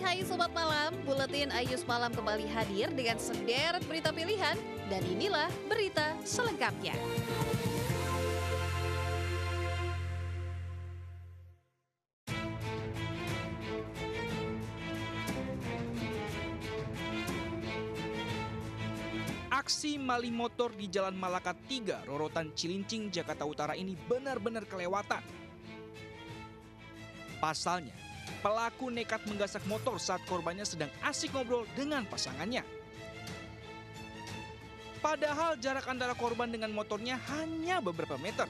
Hai Sobat Malam, Buletin Ayus Malam kembali hadir dengan sederet berita pilihan. Dan inilah berita selengkapnya. Aksi maling motor di Jalan Malaka 3, Rorotan Cilincing, Jakarta Utara ini benar-benar kelewatan. Pasalnya, pelaku nekat menggasak motor saat korbannya sedang asik ngobrol dengan pasangannya. Padahal jarak antara korban dengan motornya hanya beberapa meter.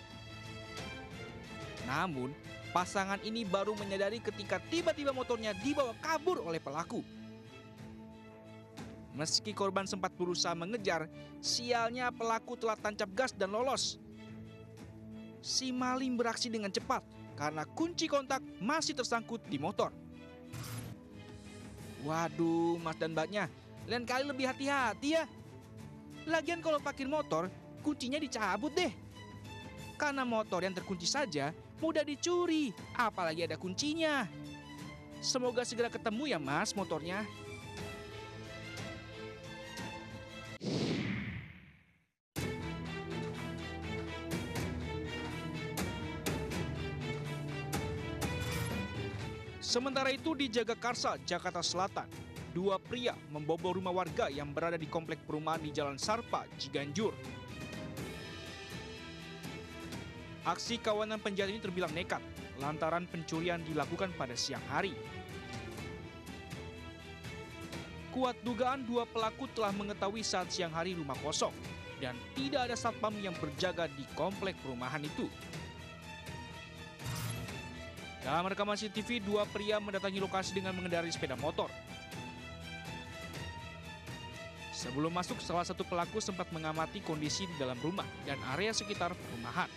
Namun, pasangan ini baru menyadari ketika tiba-tiba motornya dibawa kabur oleh pelaku. Meski korban sempat berusaha mengejar, sialnya pelaku telah tancap gas dan lolos. Si maling beraksi dengan cepat karena kunci kontak masih tersangkut di motor. Waduh, Mas dan Mbaknya, lain kali lebih hati-hati ya. Lagian kalau parkir motor, kuncinya dicabut deh. Karena motor yang terkunci saja mudah dicuri, apalagi ada kuncinya. Semoga segera ketemu ya Mas motornya. Sementara itu di Jagakarsa, Jakarta Selatan, dua pria membobol rumah warga yang berada di komplek perumahan di Jalan Sarpa, Ciganjur. Aksi kawanan penjahat ini terbilang nekat lantaran pencurian dilakukan pada siang hari. Kuat dugaan dua pelaku telah mengetahui saat siang hari rumah kosong dan tidak ada satpam yang berjaga di komplek perumahan itu. Dalam rekaman CCTV, dua pria mendatangi lokasi dengan mengendarai sepeda motor. Sebelum masuk, salah satu pelaku sempat mengamati kondisi di dalam rumah dan area sekitar perumahan.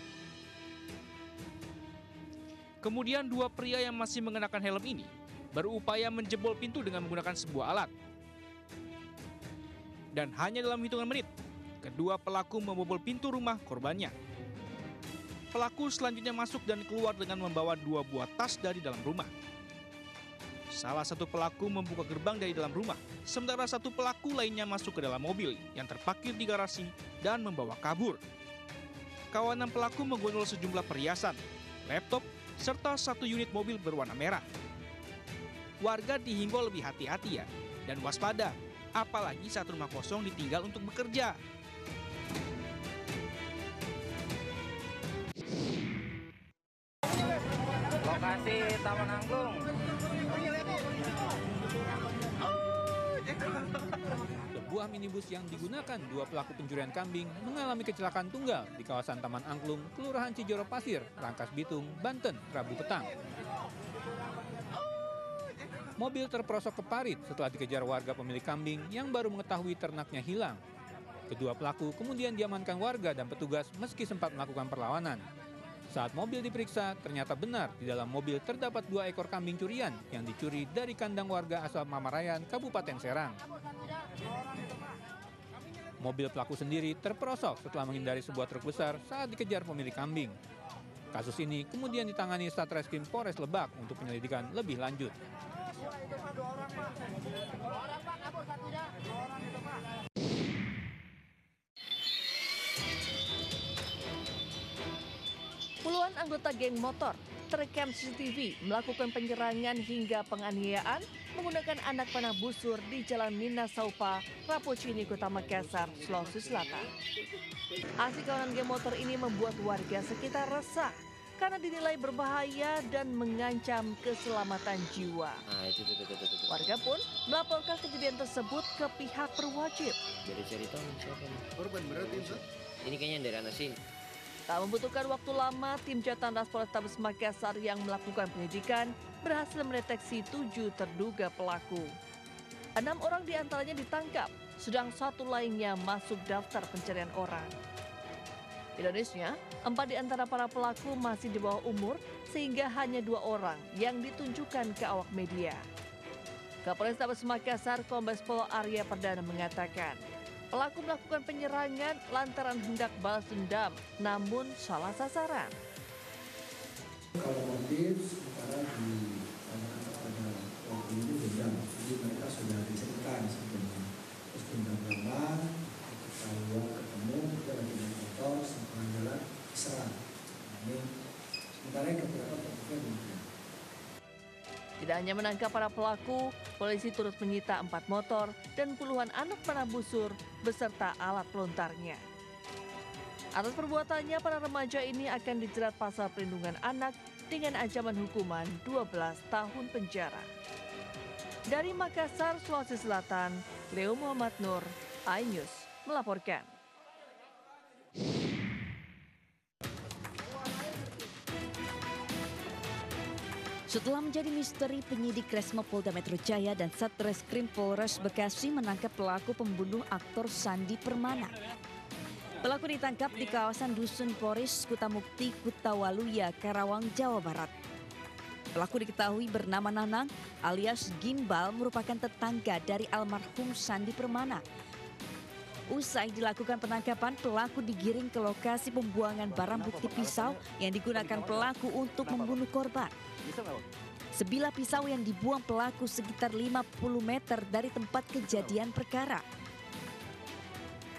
Kemudian dua pria yang masih mengenakan helm ini berupaya menjebol pintu dengan menggunakan sebuah alat. Dan hanya dalam hitungan menit, kedua pelaku membobol pintu rumah korbannya. Pelaku selanjutnya masuk dan keluar dengan membawa dua buah tas dari dalam rumah. Salah satu pelaku membuka gerbang dari dalam rumah, sementara satu pelaku lainnya masuk ke dalam mobil yang terparkir di garasi dan membawa kabur. Kawanan pelaku menggondol sejumlah perhiasan, laptop, serta satu unit mobil berwarna merah. Warga dihimbau lebih hati-hati ya, dan waspada, apalagi saat rumah kosong ditinggal untuk bekerja. Lokasi Taman Angklung. Sebuah minibus yang digunakan dua pelaku pencurian kambing mengalami kecelakaan tunggal di kawasan Taman Angklung, Kelurahan Cijoro Pasir, Rangkas Bitung, Banten, Rabu petang. Mobil terperosok ke parit setelah dikejar warga pemilik kambing yang baru mengetahui ternaknya hilang. Kedua pelaku kemudian diamankan warga dan petugas meski sempat melakukan perlawanan. Saat mobil diperiksa, ternyata benar di dalam mobil terdapat 2 ekor kambing curian yang dicuri dari kandang warga asal Mamarayan, Kabupaten Serang. Mobil pelaku sendiri terperosok setelah menghindari sebuah truk besar saat dikejar pemilik kambing. Kasus ini kemudian ditangani Satreskrim Polres Lebak untuk penyelidikan lebih lanjut. Puluhan anggota geng motor terekam CCTV melakukan penyerangan hingga penganiayaan menggunakan anak panah busur di Jalan Minasaupa, Rapocini, Kota Makassar, Sulawesi Selatan. Aksi kawanan geng motor ini membuat warga sekitar resah karena dinilai berbahaya dan mengancam keselamatan jiwa. Warga pun melaporkan kejadian tersebut ke pihak berwajib. Jadi cerita siapa nih? Korban berarti itu? Ini kayaknya dari anak sini. Tak membutuhkan waktu lama, tim Jatan Ras Polrestabes Makassar yang melakukan penyidikan berhasil mendeteksi 7 terduga pelaku. 6 orang diantaranya ditangkap, sedang 1 lainnya masuk daftar pencarian orang. Ironisnya, 4 di antara para pelaku masih di bawah umur, sehingga hanya 2 orang yang ditunjukkan ke awak media. Kapolrestabes Makassar, Kombes Pol Arya Perdana mengatakan, pelaku melakukan penyerangan lantaran hendak balas dendam, namun salah sasaran. Kalau motif sementara ditanyakan kepada pelaku ini dendam. Jadi mereka sudah diceritakan sebelumnya. Terus tembak-tembak, kita keluar ketemu, kita lagi naik motor, sampai jalan diserang. Ini sementara yang beberapa terbuka demikian. Tidak hanya menangkap para pelaku, polisi turut menyita 4 motor dan puluhan anak panah busur beserta alat pelontarnya. Atas perbuatannya, para remaja ini akan dijerat pasal perlindungan anak dengan ancaman hukuman 12 tahun penjara. Dari Makassar, Sulawesi Selatan, Leo Muhammad Nur, iNews melaporkan. Setelah menjadi misteri, penyidik Resmo Polda Metro Jaya dan Satreskrim Polres Bekasi menangkap pelaku pembunuh aktor Sandi Permana. Pelaku ditangkap di kawasan Dusun Poris, Kutamukti, Kutawaluya, Karawang, Jawa Barat. Pelaku diketahui bernama Nanang alias Gimbal, merupakan tetangga dari almarhum Sandi Permana. Usai dilakukan penangkapan, pelaku digiring ke lokasi pembuangan barang bukti pisau yang digunakan pelaku untuk membunuh korban. Sebilah pisau yang dibuang pelaku sekitar 50 meter dari tempat kejadian perkara.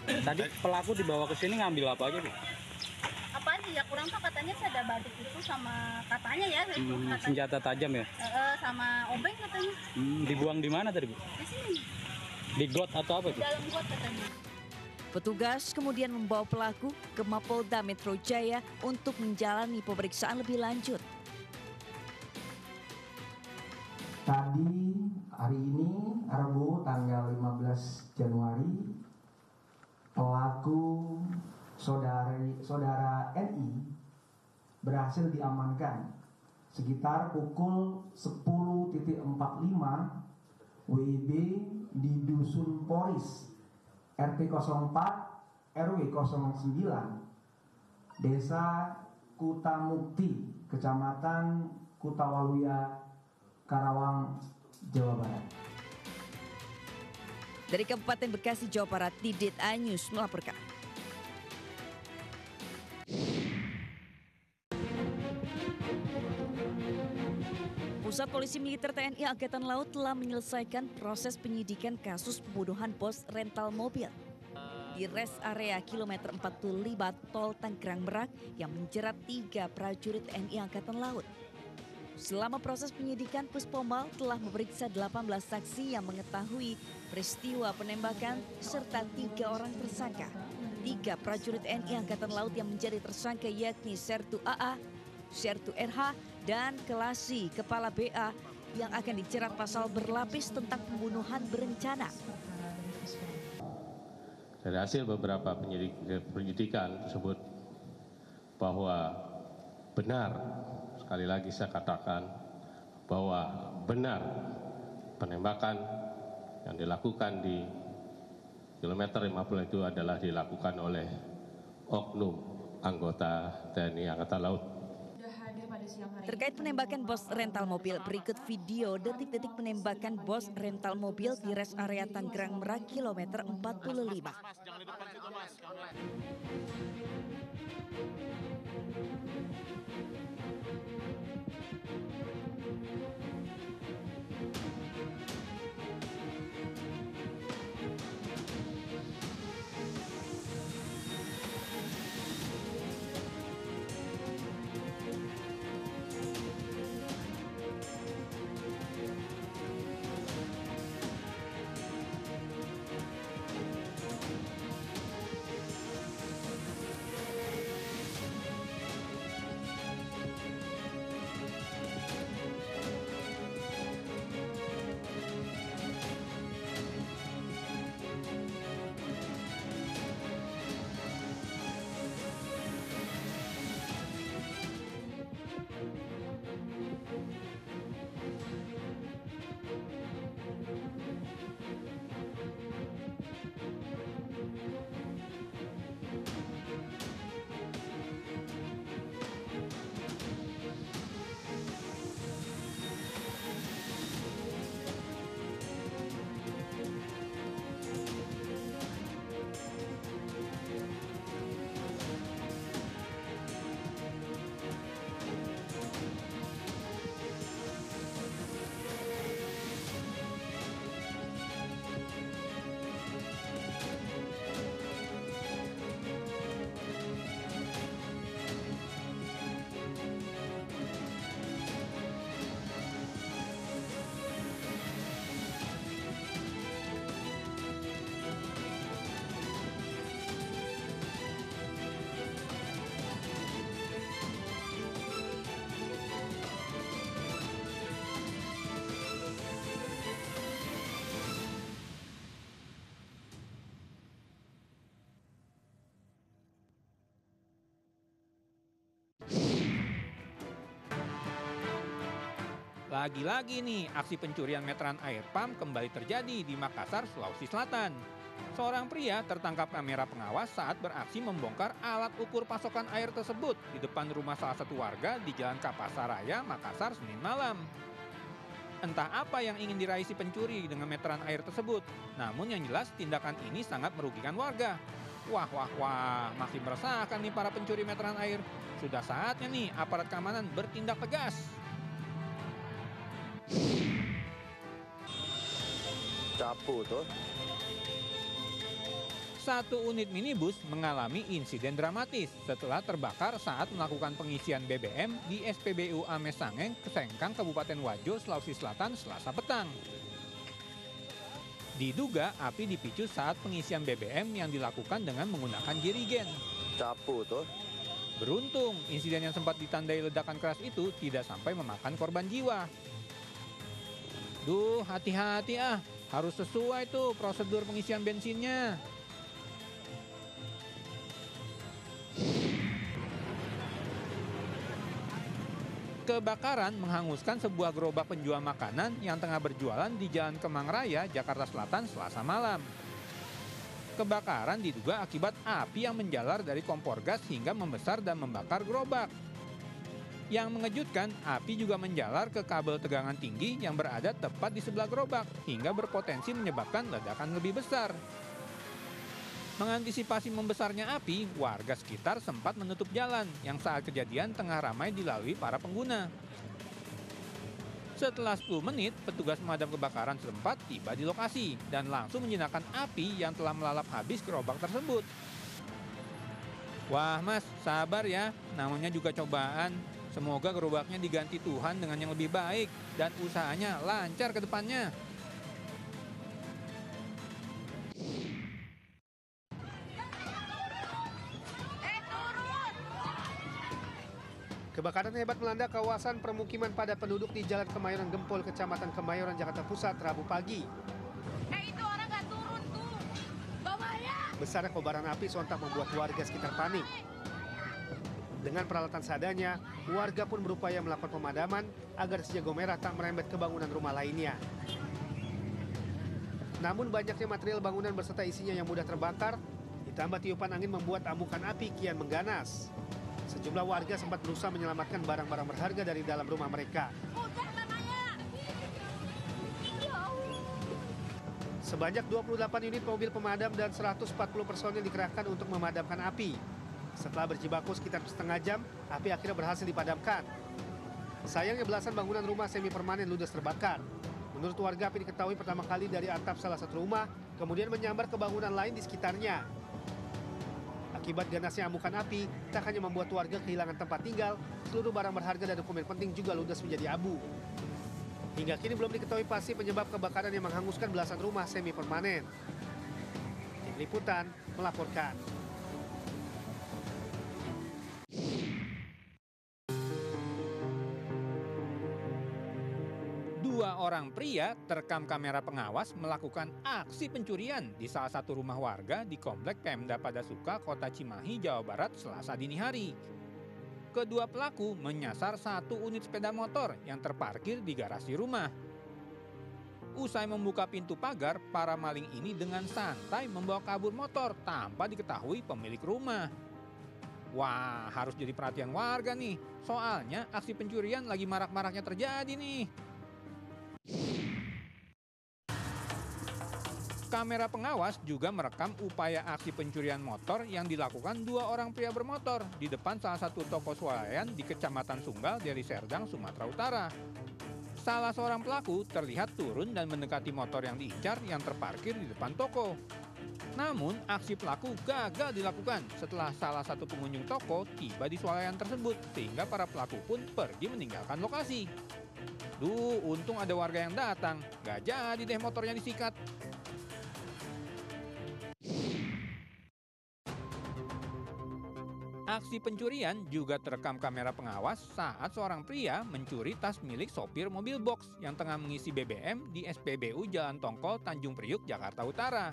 Tadi pelaku dibawa ke sini ngambil apa aja, Bu? Apaan sih ya, kurang, Pak, katanya saya ada batik itu sama katanya ya. Katanya, senjata tajam ya? sama obeng katanya. Dibuang di mana tadi, Bu? Di sini. Di got atau apa Di itu? dalam got katanya. Petugas kemudian membawa pelaku ke Mapolda Metro Jaya untuk menjalani pemeriksaan lebih lanjut. Tadi hari ini Rabu tanggal 15 Januari pelaku saudara NI berhasil diamankan sekitar pukul 10.45 WIB di Dusun Poris RT 04 RW 09 Desa Kutamukti, Kecamatan Kutawaluya, Karawang, Jawa Barat. Dari Kabupaten Bekasi, Jawa Barat, Didit iNews melaporkan. Pusat Polisi Militer TNI Angkatan Laut telah menyelesaikan proses penyidikan kasus pembunuhan bos rental mobil di res area kilometer 45 Tol Tanggerang Merak yang menjerat 3 prajurit TNI Angkatan Laut. Selama proses penyidikan, Puspomal telah memeriksa 18 saksi yang mengetahui peristiwa penembakan serta 3 orang tersangka. 3 prajurit TNI Angkatan Laut yang menjadi tersangka yakni Sertu AA, Sertu RH, dan Kelasi Kepala BA yang akan dijerat pasal berlapis tentang pembunuhan berencana. Dari hasil beberapa penyidikan tersebut bahwa benar, sekali lagi saya katakan bahwa benar penembakan yang dilakukan di kilometer 50 itu adalah dilakukan oleh oknum anggota TNI Angkatan Laut. Terkait penembakan bos rental mobil, berikut video detik-detik penembakan bos rental mobil di res area Tanggerang Merak kilometer 45. Lagi-lagi nih, aksi pencurian meteran air pump kembali terjadi di Makassar, Sulawesi Selatan. Seorang pria tertangkap kamera pengawas saat beraksi membongkar alat ukur pasokan air tersebut di depan rumah salah satu warga di Jalan Kapasaraya, Makassar, Senin malam. Entah apa yang ingin diraih si pencuri dengan meteran air tersebut, namun yang jelas tindakan ini sangat merugikan warga. Wah, masih meresahkan nih para pencuri meteran air. Sudah saatnya nih aparat keamanan bertindak tegas. Capu tuh. Satu unit minibus mengalami insiden dramatis setelah terbakar saat melakukan pengisian BBM di SPBU Ames Sangeng, Sengkang, Kabupaten Wajo, Sulawesi Selatan, Selasa petang. Diduga api dipicu saat pengisian BBM yang dilakukan dengan menggunakan jerigen. Capu tuh. Beruntung, insiden yang sempat ditandai ledakan keras itu tidak sampai memakan korban jiwa. Duh, hati-hati harus sesuai tuh prosedur pengisian bensinnya. Kebakaran menghanguskan sebuah gerobak penjual makanan yang tengah berjualan di Jalan Kemang Raya, Jakarta Selatan, Selasa malam. Kebakaran diduga akibat api yang menjalar dari kompor gas hingga membesar dan membakar gerobak. Yang mengejutkan, api juga menjalar ke kabel tegangan tinggi yang berada tepat di sebelah gerobak hingga berpotensi menyebabkan ledakan lebih besar. Mengantisipasi membesarnya api, warga sekitar sempat menutup jalan yang saat kejadian tengah ramai dilalui para pengguna. Setelah 10 menit, petugas pemadam kebakaran setempat tiba di lokasi dan langsung menjinakkan api yang telah melalap habis gerobak tersebut. Wah mas, sabar ya, namanya juga cobaan. Semoga gerobaknya diganti Tuhan dengan yang lebih baik dan usahanya lancar ke depannya. Kebakaran hebat melanda kawasan permukiman padat penduduk di Jalan Kemayoran Gempol, Kecamatan Kemayoran, Jakarta Pusat, Rabu pagi. Itu orang nggak turun tuh. Bawahnya. Besarnya kobaran api sontak membuat warga sekitar panik. Dengan peralatan seadanya, warga pun berupaya melakukan pemadaman agar si jago merah tak merembet ke bangunan rumah lainnya. Namun banyaknya material bangunan beserta isinya yang mudah terbakar, ditambah tiupan angin membuat amukan api kian mengganas. Sejumlah warga sempat berusaha menyelamatkan barang-barang berharga dari dalam rumah mereka. Sebanyak 28 unit mobil pemadam dan 140 personil dikerahkan untuk memadamkan api. Setelah berjibaku sekitar setengah jam, api akhirnya berhasil dipadamkan. Sayangnya belasan bangunan rumah semi permanen ludes terbakar. Menurut warga, api diketahui pertama kali dari atap salah satu rumah, kemudian menyambar ke bangunan lain di sekitarnya. Akibat ganasnya amukan api, tak hanya membuat warga kehilangan tempat tinggal, seluruh barang berharga dan dokumen penting juga ludes menjadi abu. Hingga kini belum diketahui pasti penyebab kebakaran yang menghanguskan belasan rumah semi permanen. Tim Liputan melaporkan. Dua orang pria terekam kamera pengawas melakukan aksi pencurian di salah satu rumah warga di Komplek Pemda Padasuka, Kota Cimahi, Jawa Barat, Selasa dini hari. Kedua pelaku menyasar satu unit sepeda motor yang terparkir di garasi rumah. Usai membuka pintu pagar, para maling ini dengan santai membawa kabur motor tanpa diketahui pemilik rumah. Wah, harus jadi perhatian warga nih, soalnya aksi pencurian lagi marak-maraknya terjadi nih. Kamera pengawas juga merekam upaya aksi pencurian motor yang dilakukan dua orang pria bermotor di depan salah satu toko swalayan di Kecamatan Sunggal, Deli Serdang, Sumatera Utara. Salah seorang pelaku terlihat turun dan mendekati motor yang diincar yang terparkir di depan toko. Namun, aksi pelaku gagal dilakukan setelah salah satu pengunjung toko tiba di swalayan tersebut sehingga para pelaku pun pergi meninggalkan lokasi. Duh, untung ada warga yang datang, gak jadi deh motornya disikat. Aksi pencurian juga terekam kamera pengawas saat seorang pria mencuri tas milik sopir mobil box yang tengah mengisi BBM di SPBU Jalan Tongkol, Tanjung Priuk, Jakarta Utara.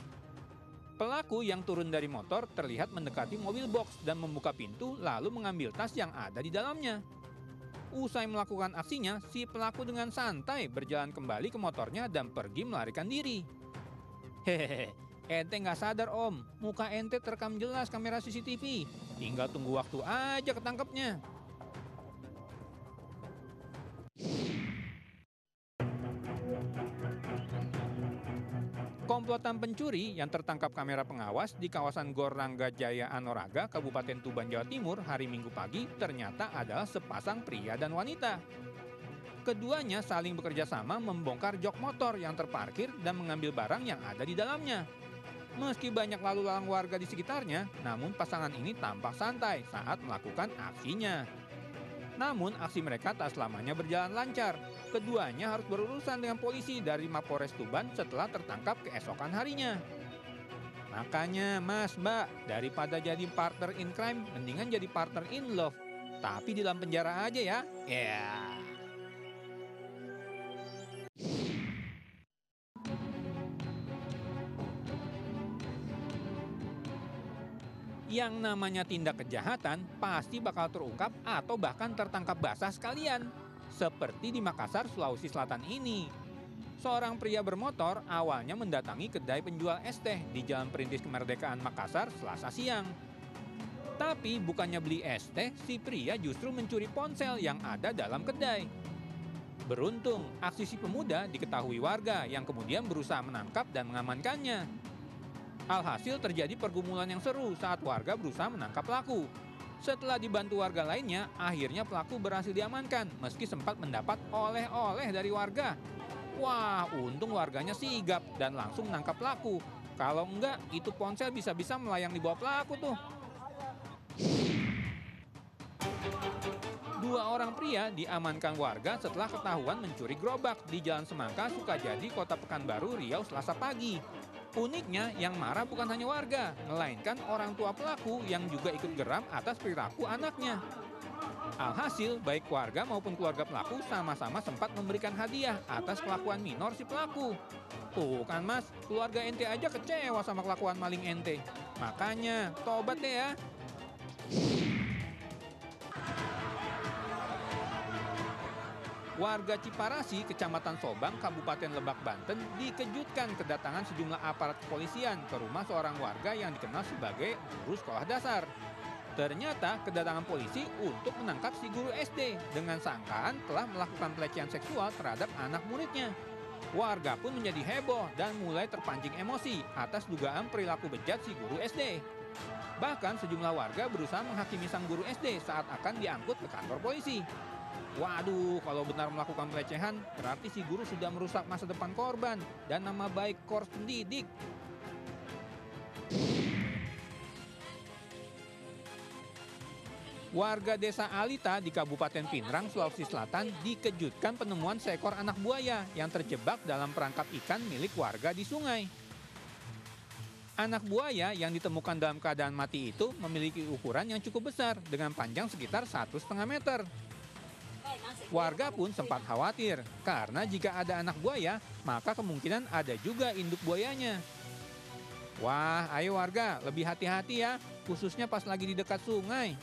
Pelaku yang turun dari motor terlihat mendekati mobil box dan membuka pintu lalu mengambil tas yang ada di dalamnya. Usai melakukan aksinya, si pelaku dengan santai berjalan kembali ke motornya dan pergi melarikan diri. Hehehe, ente nggak sadar om, muka ente terekam jelas kamera CCTV. Tinggal tunggu waktu aja ketangkepnya. Komplotan pencuri yang tertangkap kamera pengawas di kawasan Gor Rangga Jaya Anoraga, Kabupaten Tuban, Jawa Timur hari Minggu pagi ternyata adalah sepasang pria dan wanita. Keduanya saling bekerja sama membongkar jok motor yang terparkir dan mengambil barang yang ada di dalamnya. Meski banyak lalu lalang warga di sekitarnya, namun pasangan ini tampak santai saat melakukan aksinya. Namun aksi mereka tak selamanya berjalan lancar. Keduanya harus berurusan dengan polisi dari Mapolres Tuban setelah tertangkap keesokan harinya. Makanya mas, mbak, daripada jadi partner in crime, mendingan jadi partner in love. Tapi di dalam penjara aja ya. Yeah. Yang namanya tindak kejahatan pasti bakal terungkap atau bahkan tertangkap basah sekalian. Seperti di Makassar, Sulawesi Selatan ini. Seorang pria bermotor awalnya mendatangi kedai penjual es teh di Jalan Perintis Kemerdekaan Makassar Selasa siang. Tapi bukannya beli es teh, si pria justru mencuri ponsel yang ada dalam kedai. Beruntung, aksi si pemuda diketahui warga yang kemudian berusaha menangkap dan mengamankannya. Alhasil terjadi pergumulan yang seru saat warga berusaha menangkap pelaku. Setelah dibantu warga lainnya, akhirnya pelaku berhasil diamankan meski sempat mendapat oleh-oleh dari warga. Wah, untung warganya sigap dan langsung menangkap pelaku. Kalau enggak, itu ponsel bisa-bisa melayang di bawah pelaku tuh. Dua orang pria diamankan warga setelah ketahuan mencuri gerobak di Jalan Semangka, Sukajadi, Kota Pekanbaru, Riau, Selasa pagi. Uniknya, yang marah bukan hanya warga, melainkan orang tua pelaku yang juga ikut geram atas perilaku anaknya. Alhasil, baik warga maupun keluarga pelaku sama-sama sempat memberikan hadiah atas kelakuan minor si pelaku. Tuh kan mas, keluarga ente aja kecewa sama kelakuan maling ente. Makanya, tobat deh ya. Warga Ciparasi, Kecamatan Sobang, Kabupaten Lebak, Banten dikejutkan kedatangan sejumlah aparat kepolisian ke rumah seorang warga yang dikenal sebagai guru sekolah dasar. Ternyata kedatangan polisi untuk menangkap si guru SD dengan sangkaan telah melakukan pelecehan seksual terhadap anak muridnya. Warga pun menjadi heboh dan mulai terpancing emosi atas dugaan perilaku bejat si guru SD. Bahkan sejumlah warga berusaha menghakimi sang guru SD saat akan diangkut ke kantor polisi. Waduh, kalau benar melakukan pelecehan, berarti si guru sudah merusak masa depan korban dan nama baik korps pendidik. Warga desa Alita di Kabupaten Pinrang, Sulawesi Selatan dikejutkan penemuan seekor anak buaya yang terjebak dalam perangkap ikan milik warga di sungai. Anak buaya yang ditemukan dalam keadaan mati itu memiliki ukuran yang cukup besar dengan panjang sekitar 1,5 meter. Warga pun sempat khawatir karena jika ada anak buaya, maka kemungkinan ada juga induk buayanya. Wah, ayo warga, lebih hati-hati ya, khususnya pas lagi di dekat sungai.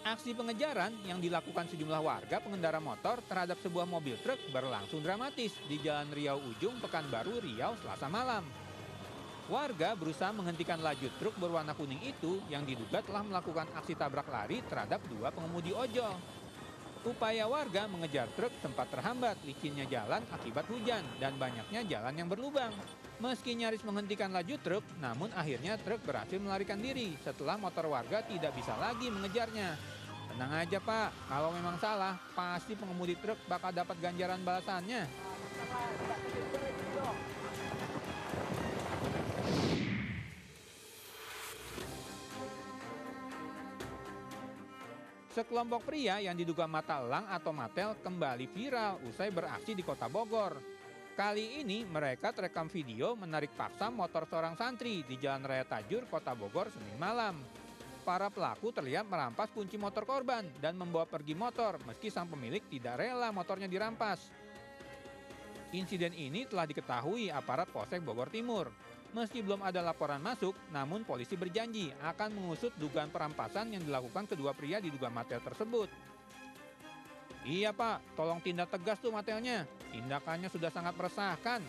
Aksi pengejaran yang dilakukan sejumlah warga pengendara motor terhadap sebuah mobil truk berlangsung dramatis di Jalan Riau Ujung, Pekanbaru, Riau, Selasa malam. Warga berusaha menghentikan laju truk berwarna kuning itu yang diduga telah melakukan aksi tabrak lari terhadap dua pengemudi ojol. Upaya warga mengejar truk sempat terhambat licinnya jalan akibat hujan dan banyaknya jalan yang berlubang. Meski nyaris menghentikan laju truk, namun akhirnya truk berhasil melarikan diri setelah motor warga tidak bisa lagi mengejarnya. Tenang aja pak, kalau memang salah, pasti pengemudi truk bakal dapat ganjaran balasannya. Sekelompok pria yang diduga mata elang atau matel kembali viral usai beraksi di Kota Bogor. Kali ini mereka terekam video menarik paksa motor seorang santri di Jalan Raya Tajur, Kota Bogor, Senin malam. Para pelaku terlihat merampas kunci motor korban dan membawa pergi motor meski sang pemilik tidak rela motornya dirampas. Insiden ini telah diketahui aparat Polsek Bogor Timur. Meski belum ada laporan masuk, namun polisi berjanji akan mengusut dugaan perampasan yang dilakukan kedua pria diduga Matel tersebut. Iya Pak, tolong tindak tegas tuh Matelnya. Tindakannya sudah sangat meresahkan.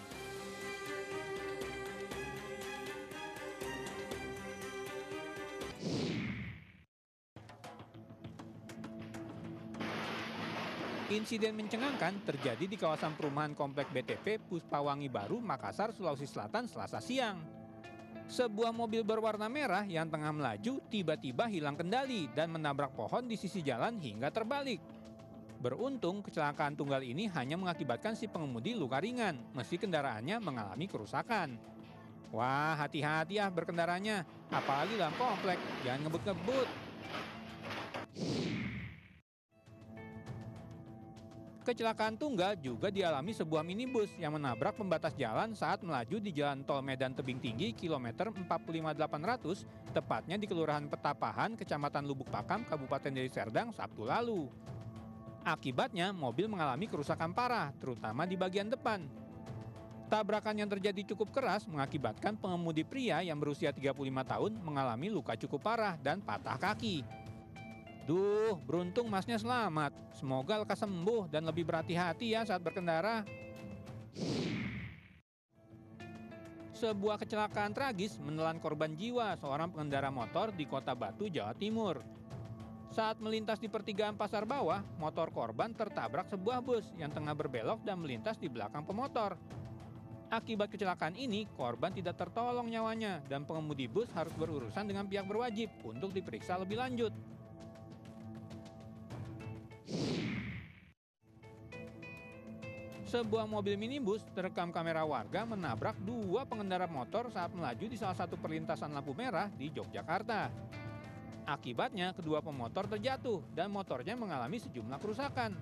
Insiden mencengangkan terjadi di kawasan perumahan Komplek BTP Puspawangi Baru, Makassar, Sulawesi Selatan, Selasa siang. Sebuah mobil berwarna merah yang tengah melaju tiba-tiba hilang kendali dan menabrak pohon di sisi jalan hingga terbalik. Beruntung, kecelakaan tunggal ini hanya mengakibatkan si pengemudi luka ringan, meski kendaraannya mengalami kerusakan. Wah, hati-hati ya berkendaranya, apalagi dalam komplek, jangan ngebut-ngebut. Kecelakaan tunggal juga dialami sebuah minibus yang menabrak pembatas jalan saat melaju di Jalan Tol Medan Tebing Tinggi kilometer 45800, tepatnya di Kelurahan Petapahan, Kecamatan Lubuk Pakam, Kabupaten Deli Serdang, Sabtu lalu. Akibatnya, mobil mengalami kerusakan parah, terutama di bagian depan. Tabrakan yang terjadi cukup keras mengakibatkan pengemudi pria yang berusia 35 tahun mengalami luka cukup parah dan patah kaki. Duh, beruntung masnya selamat. Semoga lekas sembuh dan lebih berhati-hati ya saat berkendara. Sebuah kecelakaan tragis menelan korban jiwa seorang pengendara motor di Kota Batu, Jawa Timur. Saat melintas di pertigaan Pasar Bawah, motor korban tertabrak sebuah bus yang tengah berbelok dan melintas di belakang pemotor. Akibat kecelakaan ini, korban tidak tertolong nyawanya dan pengemudi bus harus berurusan dengan pihak berwajib untuk diperiksa lebih lanjut. Sebuah mobil minibus terekam kamera warga menabrak dua pengendara motor saat melaju di salah satu perlintasan lampu merah di Yogyakarta. Akibatnya, kedua pemotor terjatuh dan motornya mengalami sejumlah kerusakan.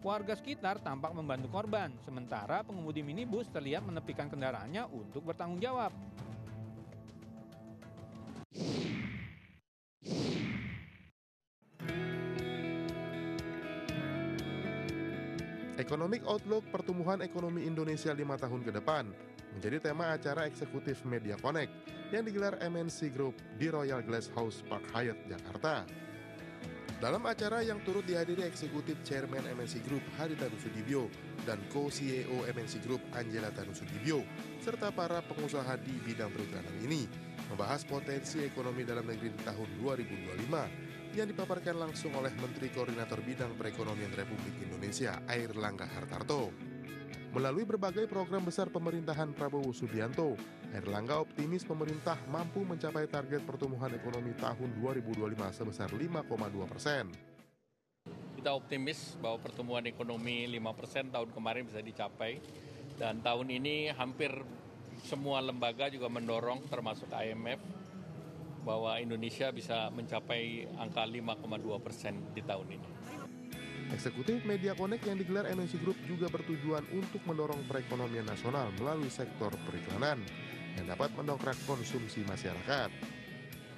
Warga sekitar tampak membantu korban, sementara pengemudi minibus terlihat menepikan kendaraannya untuk bertanggung jawab. Economic Outlook Pertumbuhan Ekonomi Indonesia 5 tahun ke depan menjadi tema acara eksekutif Media Connect yang digelar MNC Group di Royal Glass House Park Hyatt, Jakarta. Dalam acara yang turut dihadiri eksekutif Chairman MNC Group Hari Tanu Sudibyo dan Co-CEO MNC Group Angela Tanu Sudibyo, serta para pengusaha di bidang perikanan ini, membahas potensi ekonomi dalam negeri di tahun 2025, yang dipaparkan langsung oleh Menteri Koordinator Bidang Perekonomian Republik Indonesia, Airlangga Hartarto. Melalui berbagai program besar pemerintahan Prabowo Subianto, Airlangga optimis pemerintah mampu mencapai target pertumbuhan ekonomi tahun 2025 sebesar 5,2%. Kita optimis bahwa pertumbuhan ekonomi 5% tahun kemarin bisa dicapai, dan tahun ini hampir semua lembaga juga mendorong, termasuk IMF, bahwa Indonesia bisa mencapai angka 5,2% di tahun ini. Eksekutif Media Connect yang digelar MNC Group juga bertujuan untuk mendorong perekonomian nasional melalui sektor periklanan yang dapat mendongkrak konsumsi masyarakat.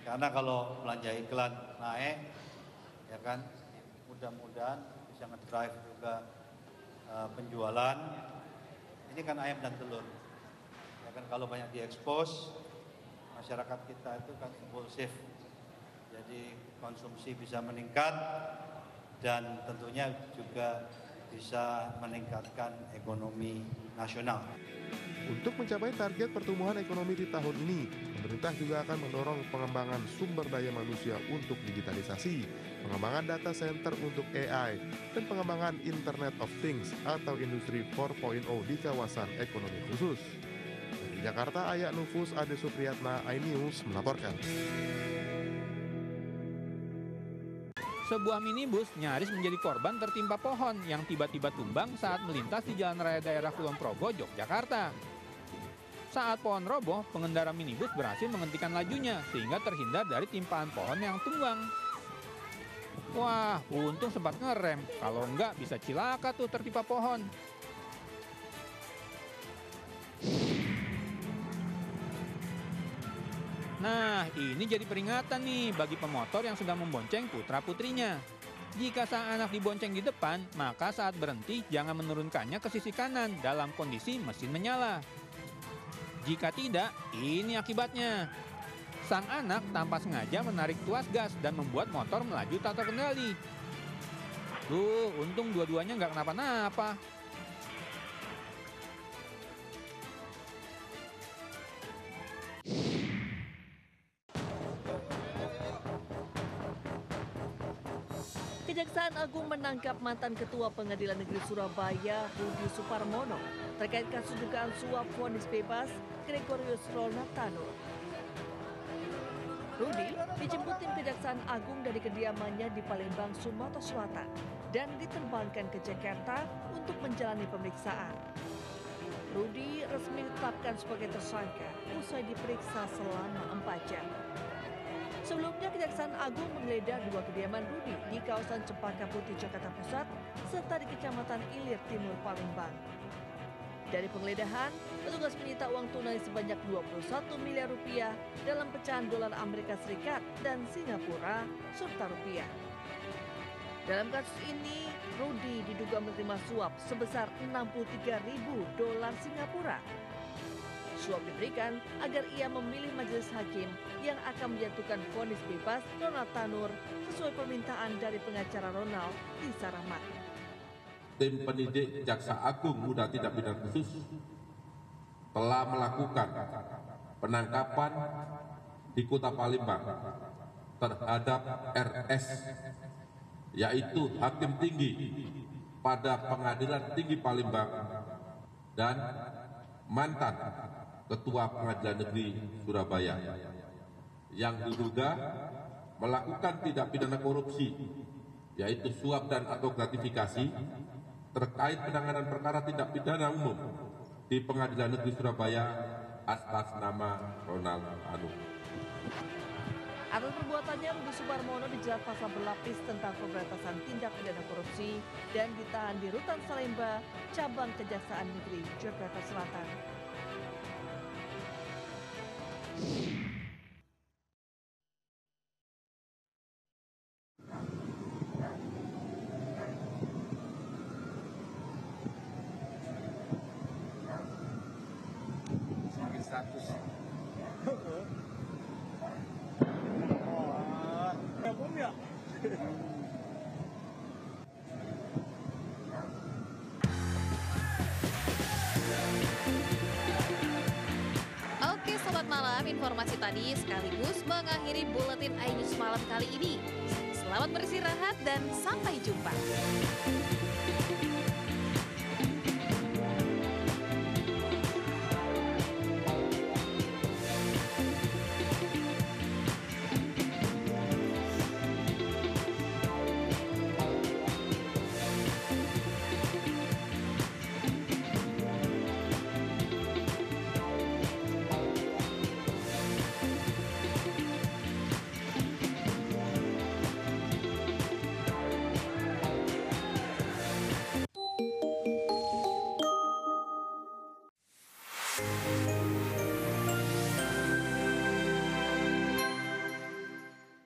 Karena kalau belanja iklan naik, ya kan, mudah-mudahan bisa nge-drive juga penjualan. Ini kan ayam dan telur. Ya kan, kalau banyak diekspos, masyarakat kita itu kan impulsif, jadi konsumsi bisa meningkat dan tentunya juga bisa meningkatkan ekonomi nasional. Untuk mencapai target pertumbuhan ekonomi di tahun ini, pemerintah juga akan mendorong pengembangan sumber daya manusia untuk digitalisasi, pengembangan data center untuk AI, dan pengembangan Internet of Things atau Industri 4.0 di kawasan ekonomi khusus. Jakarta, Ayak Nufus Ade Supriyatna, iNews melaporkan. Sebuah minibus nyaris menjadi korban tertimpa pohon yang tiba-tiba tumbang saat melintas di Jalan Raya Daerah Kulon Progo, Yogyakarta. Saat pohon roboh, pengendara minibus berhasil menghentikan lajunya sehingga terhindar dari timpaan pohon yang tumbang. Wah, untung sempat ngerem, kalau enggak bisa cilaka tuh tertimpa pohon. Nah, ini jadi peringatan nih bagi pemotor yang sedang membonceng putra-putrinya. Jika sang anak dibonceng di depan, maka saat berhenti jangan menurunkannya ke sisi kanan dalam kondisi mesin menyala. Jika tidak, ini akibatnya. Sang anak tanpa sengaja menarik tuas gas dan membuat motor melaju tak terkendali. Untung dua-duanya nggak kenapa-napa. Kejaksaan Agung menangkap mantan Ketua Pengadilan Negeri Surabaya, Rudi Suparmono, terkait kasus dugaan suap vonis bebas Gregorius Ronatano. Rudi dijemput tim Kejaksaan Agung dari kediamannya di Palembang, Sumatera Selatan, dan diterbangkan ke Jakarta untuk menjalani pemeriksaan. Rudi resmi ditetapkan sebagai tersangka usai diperiksa selama 4 jam. Sebelumnya, Kejaksaan Agung menggeledah 2 kediaman Rudi di kawasan Cempaka Putih, Jakarta Pusat, serta di Kecamatan Ilir Timur, Palembang. Dari penggeledahan, petugas menyita uang tunai sebanyak 21 miliar rupiah dalam pecahan dolar Amerika Serikat dan Singapura, serta rupiah. Dalam kasus ini, Rudi diduga menerima suap sebesar 63.000 dolar Singapura. Suap diberikan agar ia memilih majelis hakim yang akan menjatuhkan vonis bebas Ronald Tanur sesuai permintaan dari pengacara Ronald, Lisa Rahmat. Tim penyidik Jaksa Agung Muda Tindak Pidana Khusus telah melakukan penangkapan di Kota Palembang terhadap RS, yaitu Hakim Tinggi pada Pengadilan Tinggi Palembang dan mantan Ketua Pengadilan Negeri Surabaya yang diduga melakukan tindak pidana korupsi, yaitu suap dan atau gratifikasi terkait penanganan perkara tindak pidana umum di Pengadilan Negeri Surabaya atas nama Ronald Tanur. Atas perbuatannya, Rudi Suparmono dijerat pasal berlapis tentang pemberantasan tindak pidana korupsi dan ditahan di Rutan Salemba, Cabang Kejaksaan Negeri Jakarta Selatan. Oke Sobat Malam, informasi tadi sekaligus mengakhiri Buletin iNews Malam kali ini. Selamat beristirahat dan sampai jumpa.